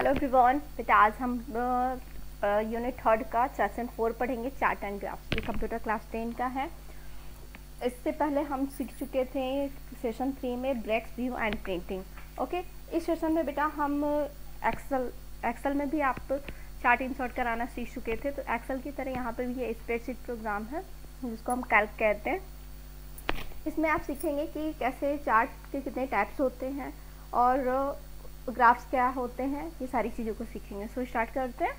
Hello everyone. बेटा आज हम यूनिट थर्ड का सेशन 4 पढ़ेंगे, चार्ट एंड ग्राफ। ये कंप्यूटर क्लास 10 का है। इससे पहले हम सीख चुके थे सेशन 3 में breaks, view and printing. Okay, इस सेशन में बेटा हम एक्सेल में भी आप चार्ट इंसर्ट कराना सीख चुके थे। तो एक्सेल की तरह यहाँ पर भी ये स्प्रेडशीट प्रोग्राम है जिसको हम कैल्क कहते हैं। इसमें आप सीखेंगे कि कैसे चार्ट के कितने टाइप्स होते हैं और ग्राफ्स क्या होते हैं, ये सारी चीज़ों को सीखेंगे। सो स्टार्ट करते हैं।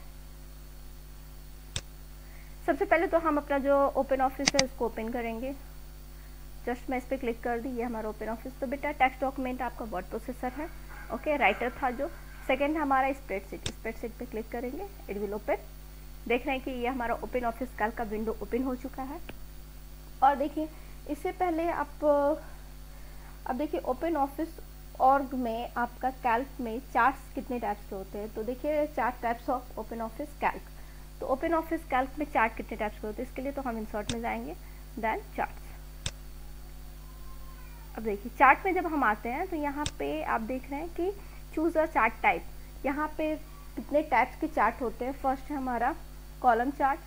सबसे पहले तो हम अपना जो ओपन ऑफिस है उसको ओपन करेंगे। जस्ट मैं इस पर क्लिक कर दी, ये हमारा ओपन ऑफिस। तो बेटा टेक्स्ट डॉक्यूमेंट आपका वर्ड प्रोसेसर है। ओके, राइटर था जो। सेकेंड हमारा स्प्रेडशीट पे क्लिक करेंगे, इट विल ओपन। देख रहे हैं कि ये हमारा ओपन ऑफिस कैल्क का विंडो ओपन हो चुका है। और देखिए इससे पहले आप अब देखिए ओपन ऑफिस ऑर्ग में आपका कैल्क में चार्ट्स कितने टाइप्स के होते हैं। तो देखिए 4 types of open office Calc. तो ओपन ऑफिस कैल्क में चार्ट कितने टाइप्स के होते हैं, इसके लिए तो हम इंसर्ट में जाएंगे, देन चार्ट्स। अब देखिए चार्ट में जब हम आते हैं तो यहाँ पे आप देख रहे हैं कि चूज अ चार्ट टाइप। यहाँ पे कितने टाइप्स के चार्ट होते हैं। फर्स्ट है हमारा column chart,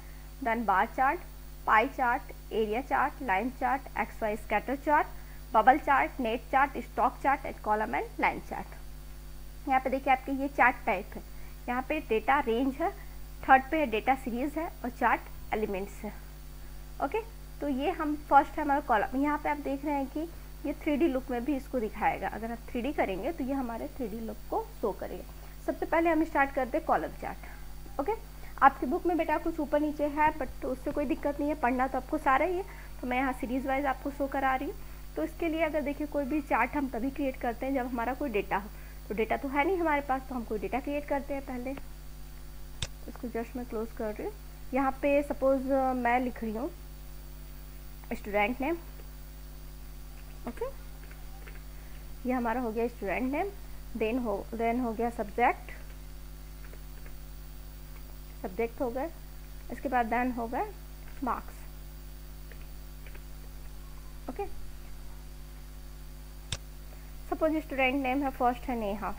then bar chart, pie chart, area chart, line chart, X Y scatter chart, bubble chart, net chart, stock chart and column and line chart. यहाँ पे देखिए आपके ये चार्ट टाइप है। यहाँ पे डेटा रेंज है, थर्ड पे डेटा सीरीज है और चार्ट एलिमेंट्स है। ओके, तो ये हम फर्स्ट है हमारा कॉलम। यहाँ पे आप देख रहे हैं कि ये 3D लुक में भी इसको दिखाएगा। अगर आप 3D करेंगे तो ये हमारे 3D लुक को शो करेगा। सबसे पहले हम स्टार्ट करते हैं कॉलम चार्ट। ओके, आपकी बुक में बेटा कुछ ऊपर नीचे है बट उससे कोई दिक्कत नहीं है, पढ़ना तो आपको सारा ही है। तो मैं यहाँ सीरीज वाइज आपको शो करा रही हूँ। तो इसके लिए अगर देखिए कोई भी चार्ट हम तभी क्रिएट करते हैं जब हमारा कोई डेटा हो। तो डेटा तो है नहीं हमारे पास, तो हम कोई डेटा क्रिएट करते हैं पहले। इसको जस्ट मैं क्लोज कर रही हूँ। यहाँ पे सपोज मैं लिख रही हूँ स्टूडेंट नेम। ओके, ये हमारा हो गया स्टूडेंट नेम। देन हो गया सब्जेक्ट हो गए। इसके बाद देन हो गए marks. Okay, suppose student name है, फर्स्ट है नेहा,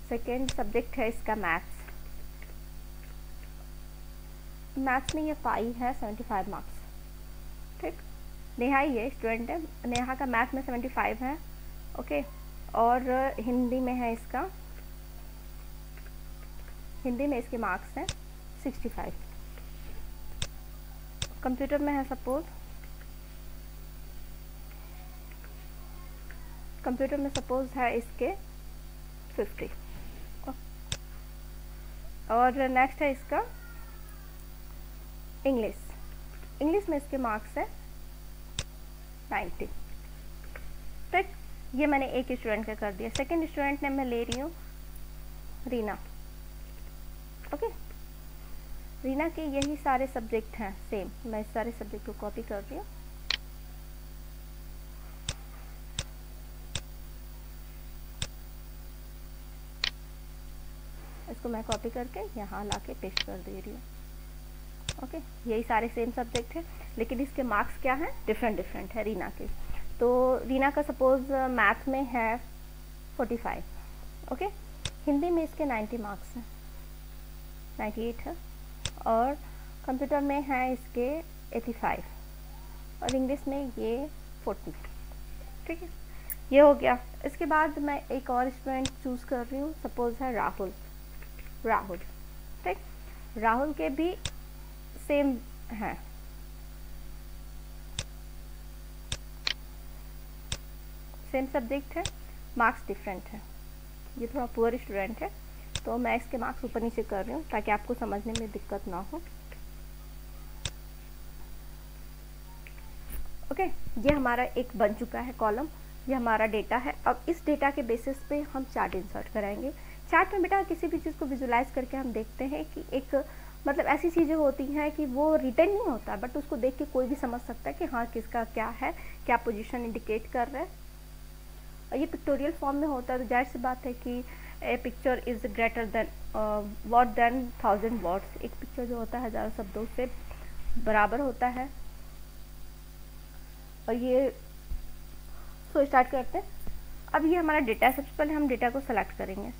सेकेंड सब्जेक्ट है इसका मैथ्स। मैथ्स में ये पाई है 75 मार्क्स। ठीक, नेहा ही है स्टूडेंट है, नेहा का मैथ में 75 है। ओके, और हिंदी में है इसका, हिंदी में इसके मार्क्स हैं 65। कंप्यूटर में है सपोज, कंप्यूटर में सपोज है इसके 50। और नेक्स्ट है इसका इंग्लिश में इसके मार्क्स है 90। ठीक, ये मैंने एक स्टूडेंट का कर दिया। सेकंड स्टूडेंट ने मैं ले रही हूँ रीना। ओके, रीना के यही सारे सब्जेक्ट हैं सेम। मैं इस सारे सब्जेक्ट को कॉपी कर रही हूँ। इसको मैं कॉपी करके यहाँ लाके पेस्ट कर दे रही हूँ। ओके, यही सारे सेम सब्जेक्ट है लेकिन इसके मार्क्स क्या हैं, डिफरेंट है रीना के। तो रीना का सपोज मैथ में है 45। ओके, हिंदी में इसके 90 मार्क्स हैं, 98 है। और कंप्यूटर में है इसके 85 और इंग्लिश में ये 40। ठीक है, ये हो गया। इसके बाद मैं एक और स्टूडेंट चूज कर रही हूँ, सपोज है राहुल। ठीक, राहुल के भी सेम है, सेम सब्जेक्ट है, मार्क्स डिफरेंट है। ये थोड़ा पुअर स्टूडेंट है तो मैं इसके मार्क्स ऊपर नीचे कर रही हूँ ताकि आपको समझने में दिक्कत ना हो। ओके, ये हमारा एक बन चुका है कॉलम, ये हमारा डेटा है। अब इस डेटा के बेसिस पे हम चार्ट इंसर्ट कराएंगे। चार्ट में बेटा किसी भी चीज़ को विजुलाइज करके हम देखते हैं कि एक मतलब ऐसी चीज़ें होती हैं कि वो रिटर्न नहीं होता बट उसको देख के कोई भी समझ सकता है कि हाँ किसका क्या है, क्या पोजीशन इंडिकेट कर रहा है। और ये पिक्टोरियल फॉर्म में होता है तो जाहिर सी बात है कि a picture is greater than word than 1000 words. एक पिक्चर जो होता है 1000 शब्दों से बराबर होता है। और ये स्टार्ट करते हैं। अब ये हमारा डेटा है, सबसे पहले हम डेटा को सेलेक्ट करेंगे।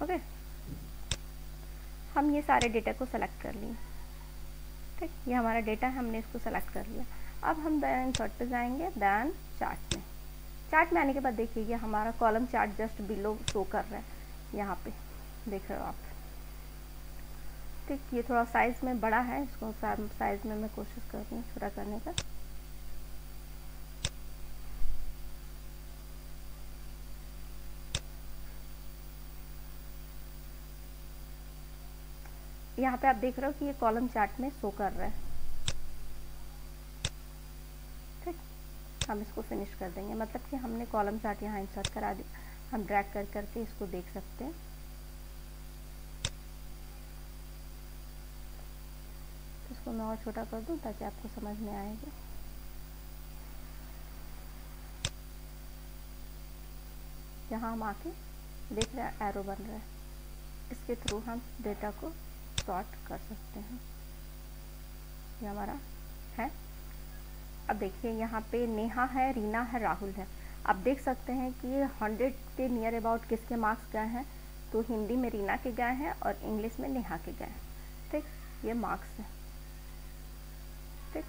ओके, हम ये सारे डेटा को सेलेक्ट कर लिए। ठीक, ये हमारा डेटा है, हमने इसको सेलेक्ट कर लिया। अब हम देन इंसर्ट पे जाएंगे, देन चार्ट में। चार्ट में आने के बाद देखिए ये हमारा column chart just below show कर रहा है, यहाँ पे देख रहे हो आप। ठीक, ये थोड़ा साइज़ में बड़ा है, इसको साइज़ में मैं कोशिश कर रही हूँ छोटा करने का। यहाँ पे आप देख रहे हो कि ये कॉलम चार्ट में शो कर रहा है। ठीक, हम इसको फिनिश कर देंगे, मतलब कि हमने कॉलम चार्ट यहाँ इंसर्ट करा दी। हम ड्रैग कर करके इसको देख सकते हैं। तो इसको मैं और छोटा कर दूँ ताकि आपको समझ में आएगा। यहाँ हम आके देख रहे हैं एरो बन रहा है, इसके थ्रू हम डेटा को सॉर्ट कर सकते हैं। ये हमारा है। अब देखिए यहाँ पे नेहा है, रीना है, राहुल है। आप देख सकते हैं कि 100 के नियर अबाउट किसके मार्क्स गए हैं, तो हिंदी में रीना के गए हैं और इंग्लिश में नेहा के गए हैं। ठीक, ये मार्क्स है। ठीक,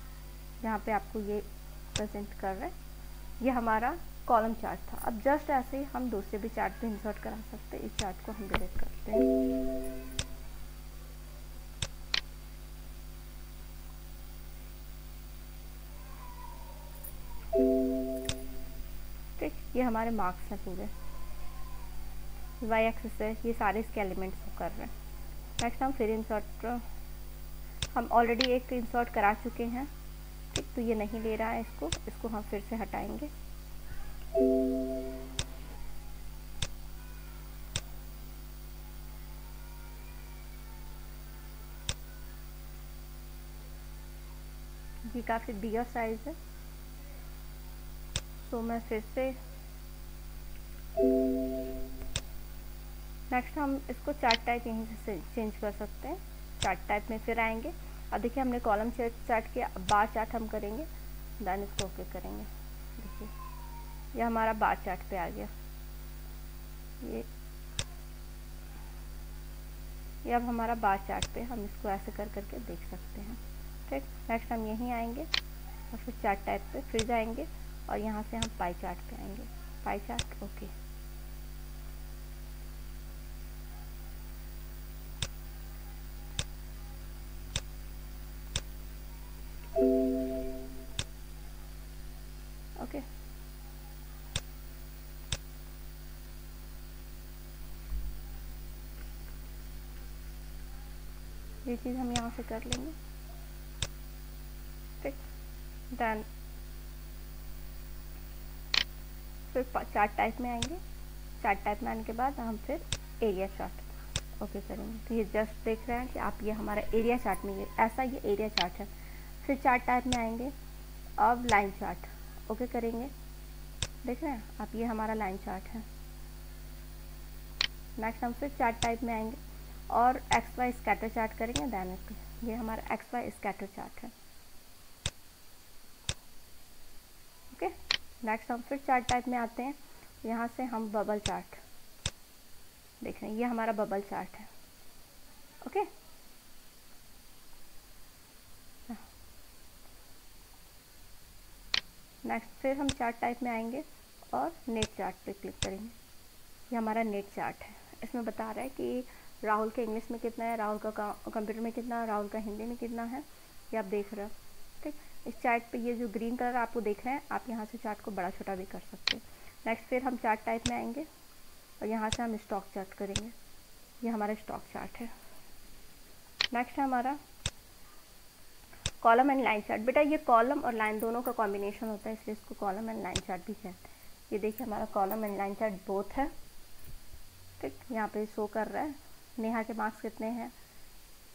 यहाँ पे आपको ये प्रेजेंट कर रहा है। ये हमारा कॉलम चार्ट था। अब जस्ट ऐसे ही हम दूसरे भी चार्ट पे इंसर्ट करा सकते हैं। इस चार्ट को हम डिलीट करते हैं। ठीक, ये हमारे मार्क्स हैं पूरे, वाई एक्सिस है, ये सारे इसके एलिमेंट्स कर रहे हैं। नेक्स्ट हम फिर इंसर्ट, हम ऑलरेडी एक इंसर्ट करा चुके हैं। ठीक, तो ये नहीं ले रहा है, इसको हम फिर से हटाएंगे। ये काफ़ी बिगर साइज है, तो मैं फिर से नेक्स्ट हम इसको चार्ट टाइप यहीं से चेंज कर सकते हैं। चार्ट टाइप में फिर आएंगे। अब देखिए हमने कॉलम चार्ट किया, अब बार चार्ट हम करेंगे, देन इसको ओके करेंगे। देखिए ये हमारा बार चार्ट पे आ गया। ये अब हमारा बार चार्ट पे, हम इसको ऐसे कर करके देख सकते हैं। ठीक, नेक्स्ट हम यहीं आएंगे और फिर चार्ट टाइप पे फिर जाएंगे और यहाँ से हम पाई चार्ट पे आएंगे। Pie chart okay. ओके, ये चीज़ हम यहाँ से कर लेंगे। ठीक, देन फिर चार्ट टाइप में आएंगे। चार्ट टाइप में आने के बाद हम फिर एरिया चार्ट ओके करेंगे। तो ये जस्ट देख रहे हैं कि आप, ये हमारा एरिया चार्ट में, ये ऐसा ये एरिया चार्ट है। फिर चार्ट टाइप में आएंगे, अब लाइन चार्ट ओके करेंगे। देख रहे हैं आप, ये हमारा लाइन चार्ट है। नेक्स्ट हम फिर चार्ट टाइप में आएंगे और एक्स वाई स्कैटर चार्ट करेंगे। देन ये हमारा एक्स वाई स्कैटर चार्ट है। ओके, नेक्स्ट हम फिर चार्ट टाइप में आते हैं। यहाँ से हम बबल चार्ट देख रहे हैं, ये हमारा बबल चार्ट है। ओके, नेक्स्ट फिर हम चार्ट टाइप में आएंगे और नेट चार्ट पे क्लिक करेंगे। ये हमारा नेट चार्ट है। इसमें बता रहा है कि राहुल के इंग्लिश में कितना है, राहुल का कंप्यूटर में कितना है, राहुल का हिंदी में कितना है, ये आप देख रहे हो। ठीक, इस चार्ट पे ये जो ग्रीन कलर आपको देख रहे हैं, आप यहाँ से चार्ट को बड़ा छोटा भी कर सकते हैं। नेक्स्ट फिर हम चार्ट टाइप में आएंगे और यहाँ से हम स्टॉक चार्ट करेंगे। ये हमारा स्टॉक चार्ट है। नेक्स्ट है हमारा कॉलम एंड लाइन चार्ट। बेटा ये कॉलम और लाइन दोनों का कॉम्बिनेशन होता है, इसलिए इसको कॉलम एंड लाइन चार्ट भी कहते हैं। ये देखिए हमारा column and line chart both है। ठीक, यहाँ पे शो कर रहा है नेहा के मार्क्स कितने हैं,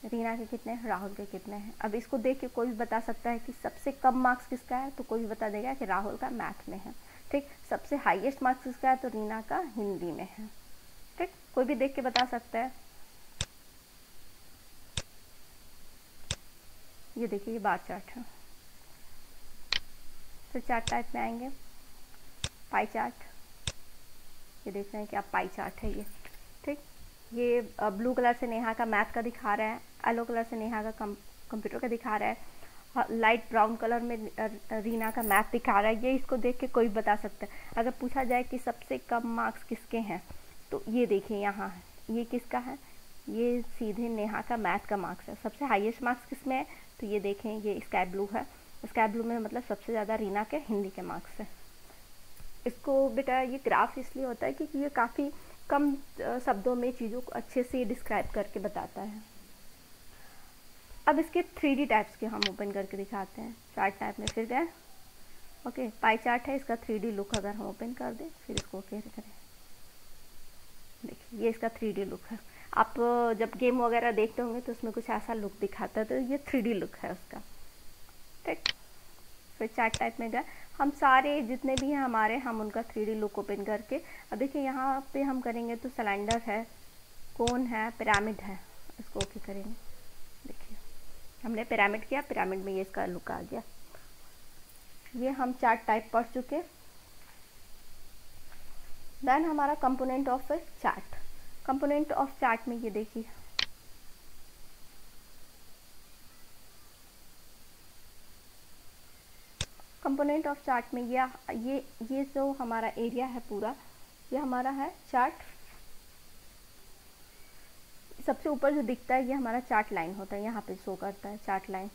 रीना के कितने हैं, राहुल के कितने हैं। अब इसको देख के कोई भी बता सकता है कि सबसे कम मार्क्स किसका है, तो कोई भी बता देगा कि राहुल का मैथ में है। ठीक, सबसे हाईएस्ट मार्क्स किसका है, तो रीना का हिंदी में है। ठीक, कोई भी देख के बता सकता है। ये देखिए ये बार चार्ट है। फिर चार्ट टाइप में आएंगे, पाई चार्ट। ये देख रहे हैं कि आप पाई चार्ट है ये। ठीक, ये ब्लू कलर से नेहा का मैथ का दिखा रहा है, येलो कलर से नेहा का कंप्यूटर का दिखा रहा है, लाइट ब्राउन कलर में रीना का मैथ दिखा रहा है। ये इसको देख के कोई बता सकता है। अगर पूछा जाए कि सबसे कम मार्क्स किसके हैं, तो ये देखिए यहाँ है, ये किसका है, ये सीधे नेहा का मैथ का मार्क्स है। सबसे हाईएस्ट मार्क्स किस में है, तो ये देखें, ये स्काई ब्लू है। स्काई ब्लू में मतलब सबसे ज़्यादा रीना के हिंदी के मार्क्स है। इसको बेटा ये ग्राफ इसलिए होता है क्योंकि ये काफ़ी कम शब्दों में चीज़ों को अच्छे से डिस्क्राइब करके बताता है। अब इसके 3D टाइप्स के हम ओपन करके दिखाते हैं। चार्ट टाइप में फिर गए, ओके, पाई चार्ट है, इसका 3D लुक अगर हम ओपन कर दें, फिर इसको ओके करें, देखिए ये इसका 3D लुक है। आप जब गेम वगैरह देखते होंगे तो उसमें कुछ ऐसा लुक दिखाता है, तो ये 3D लुक है उसका, ठीक। फिर चार्ट टाइप में गए, हम सारे जितने भी हैं हमारे, हम उनका 3D लुक ओपन करके, अब देखिए यहाँ पे हम करेंगे तो सिलेंडर है, कोन है, पिरामिड है, इसको ओके करेंगे। देखिए हमने पिरामिड किया, पिरामिड में ये इसका लुक आ गया। ये हम चार्ट टाइप पढ़ चुके। देन हमारा component of chart. Component of chart में ये देखिए, कंपोनेंट ऑफ चार्ट में ये जो हमारा एरिया है पूरा, ये हमारा है चार्ट। सबसे ऊपर जो दिखता है ये हमारा चार्ट लाइन होता है, यहाँ पे शो करता है चार्ट लाइन।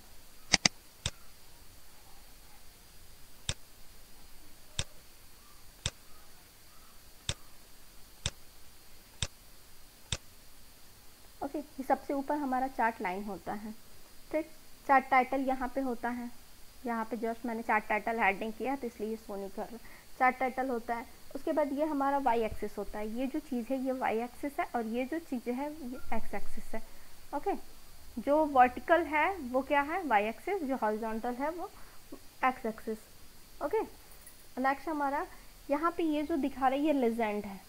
ओके, ये सबसे ऊपर हमारा चार्ट लाइन होता है, ठीक। चार्ट टाइटल यहाँ पे होता है, यहाँ पे जस्ट मैंने चार्ट टाइटल हेडिंग किया तो इसलिए ये शो नहीं कर रहा। चार्ट टाइटल होता है, उसके बाद ये हमारा वाई एक्सिस होता है। ये जो चीज़ है ये वाई एक्सिस है, और ये जो चीज़ है ये एक्स एक्सिस है, ओके। जो वर्टिकल है वो क्या है, वाई एक्सिस, जो हॉरिजॉन्टल है वो एक्स एक्सिस, ओके। नेक्स्ट हमारा यहाँ पे ये जो दिखा रहा है ये लेजेंड है,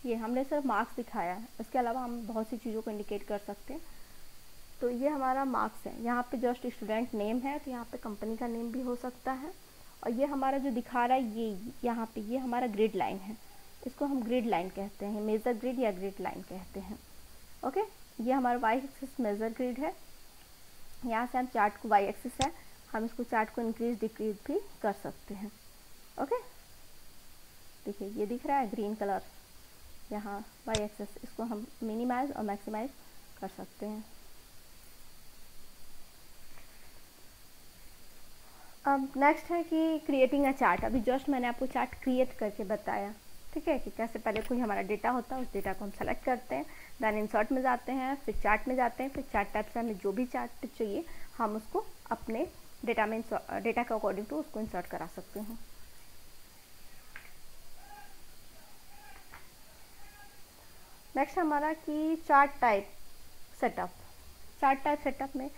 ये हमने सिर्फ मार्क्स दिखाया है, इसके अलावा हम बहुत सी चीज़ों को इंडिकेट कर सकते हैं। तो ये हमारा मार्क्स है, यहाँ पे जस्ट स्टूडेंट नेम है, तो यहाँ पे कंपनी का नेम भी हो सकता है। और ये हमारा जो दिखा रहा है ये यहाँ पे ये हमारा ग्रिड लाइन है, इसको हम ग्रिड लाइन कहते हैं, मेजर ग्रिड या ग्रिड लाइन कहते हैं, ओके। ये हमारा वाई एक्सिस मेजर ग्रिड है। यहाँ से हम चार्ट को, वाई एक्सिस है, हम इसको चार्ट को इंक्रीज डिक्रीज भी कर सकते हैं, ओके। देखिए ये दिख रहा है ग्रीन कलर, यहाँ वाई एक्सिस, इसको हम मिनिमाइज और मैक्सिमाइज कर सकते हैं। अब नेक्स्ट है कि क्रिएटिंग अ चार्ट। अभी जस्ट मैंने आपको चार्ट क्रिएट करके बताया, ठीक है, कि कैसे पहले कोई हमारा डेटा होता है, उस डेटा को हम सेलेक्ट करते हैं, देन इंसर्ट में जाते हैं, फिर चार्ट में जाते हैं, फिर चार्ट टाइप से हमें जो भी चार्ट चाहिए हम उसको अपने डेटा में डेटा के अकॉर्डिंग टू उसको इंसर्ट करा सकते हैं। नेक्स्ट हमारा कि chart type setup. Chart type setup में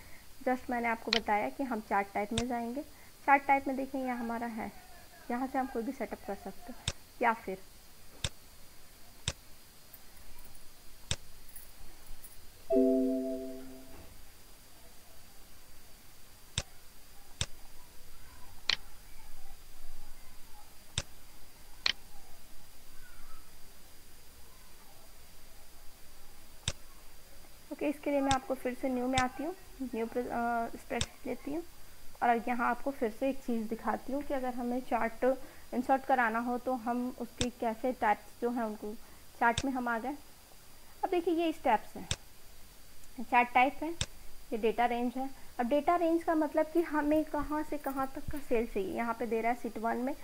जस्ट मैंने आपको बताया कि हम चार्ट टाइप में जाएंगे। चार्ट टाइप में देखें यहाँ हमारा है, यहाँ से हम कोई भी सेटअप कर सकते हैं, या फिर ओके, इसके लिए मैं आपको फिर से न्यू में आती हूँ, न्यू स्प्रेडशीट लेती हूँ, और यहाँ आपको फिर से एक चीज़ दिखाती हूँ कि अगर हमें चार्ट इंसर्ट कराना हो तो हम उसकी कैसे टाइप्स जो हैं उनको चार्ट में हम आ गए। अब देखिए ये स्टेप्स हैं, चार्ट टाइप है, ये डेटा रेंज है। अब डेटा रेंज का मतलब कि हमें कहाँ से कहाँ तक का सेल चाहिए। यहाँ पे दे रहा है सीट 1 में,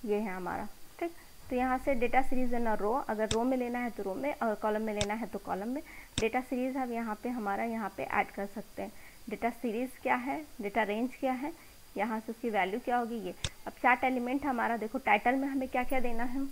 ये है हमारा, ठीक। तो यहाँ से डेटा सीरीज इन रो, अगर रो में लेना है तो रो में, और कॉलम में लेना है तो कॉलम में। डेटा सीरीज हम यहाँ पे हमारा यहाँ पे ऐड कर सकते हैं। डेटा सीरीज क्या है, डेटा रेंज क्या है, यहाँ से उसकी वैल्यू क्या होगी ये। अब चार्ट एलिमेंट हमारा देखो, टाइटल में हमें क्या क्या देना है।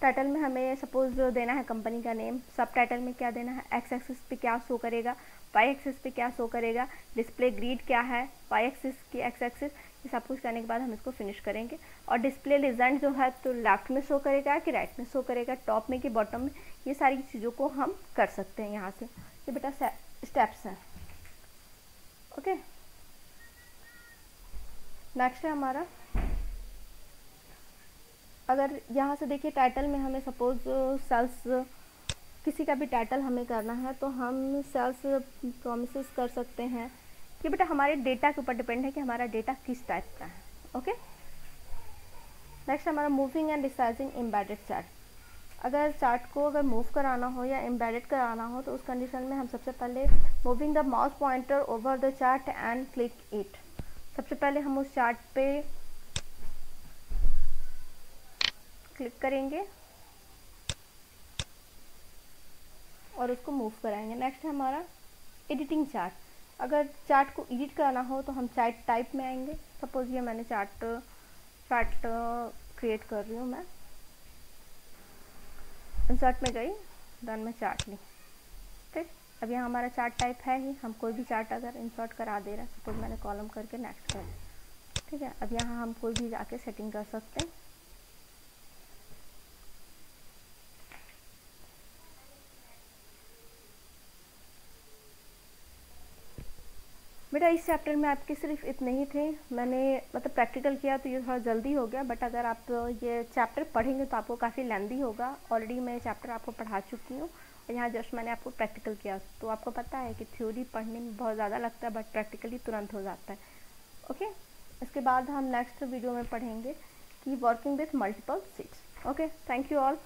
टाइटल में हमें सपोज देना है कंपनी का नेम, सब टाइटल में क्या देना है, एक्स एक्सिस पे क्या शो करेगा, वाई एक्सिस पे क्या शो करेगा, डिस्प्ले ग्रिड क्या है, वाई एक्सिस की एक्स एक्सिस, ये सब कुछ करने के बाद हम इसको फिनिश करेंगे। और डिस्प्ले लेजेंड जो है तो लेफ्ट में शो करेगा कि राइट में शो करेगा, टॉप में कि बॉटम में, ये सारी चीज़ों को हम कर सकते हैं यहाँ से। ये बेटा स्टेप्स हैं, ओके। नेक्स्ट है हमारा, अगर यहाँ से देखिए टाइटल में हमें सपोज सेल्स किसी का भी टाइटल हमें करना है तो हम सेल्स प्रोमिसेस कर सकते हैं। ये बेटा हमारे डेटा के ऊपर डिपेंड है कि हमारा डेटा किस टाइप का है। ओके, नेक्स्ट हमारा moving and resizing embedded chart. अगर चार्ट को अगर मूव कराना हो या एम्बेडेड कराना हो तो उस कंडीशन में हम सबसे पहले moving the mouse pointer over the chart and click it. सबसे पहले हम उस चार्ट पे क्लिक करेंगे और उसको मूव कराएंगे। नेक्स्ट है हमारा एडिटिंग चार्ट। अगर चार्ट को एडिट कराना हो तो हम चार्ट टाइप में आएंगे। सपोज ये मैंने चार्ट क्रिएट कर रही हूँ, मैं इंसर्ट में गई, देन मैं चार्ट ली। ठीक, अब यहाँ हमारा चार्ट टाइप है ही, हम कोई भी चार्ट अगर इंसर्ट करा दे रहे हैं, सपोज मैंने कॉलम करके नेक्स्ट कर दिया। ठीक है, अब यहाँ हम कोई भी जाके सेटिंग कर सकते हैं। बेटा इस चैप्टर में आपके सिर्फ इतने ही थे। मैंने मतलब प्रैक्टिकल किया तो ये थोड़ा जल्दी हो गया, बट अगर आप ये चैप्टर पढ़ेंगे तो आपको काफ़ी लेंदी होगा। ऑलरेडी मैं चैप्टर आपको पढ़ा चुकी हूँ और यहाँ जस्ट मैंने आपको प्रैक्टिकल किया। तो आपको पता है कि थ्योरी पढ़ने में बहुत ज़्यादा लगता है, बट प्रैक्टिकली तुरंत हो जाता है। ओके, इसके बाद हम नेक्स्ट वीडियो में पढ़ेंगे कि working with multiple sheets. Okay, thank you all.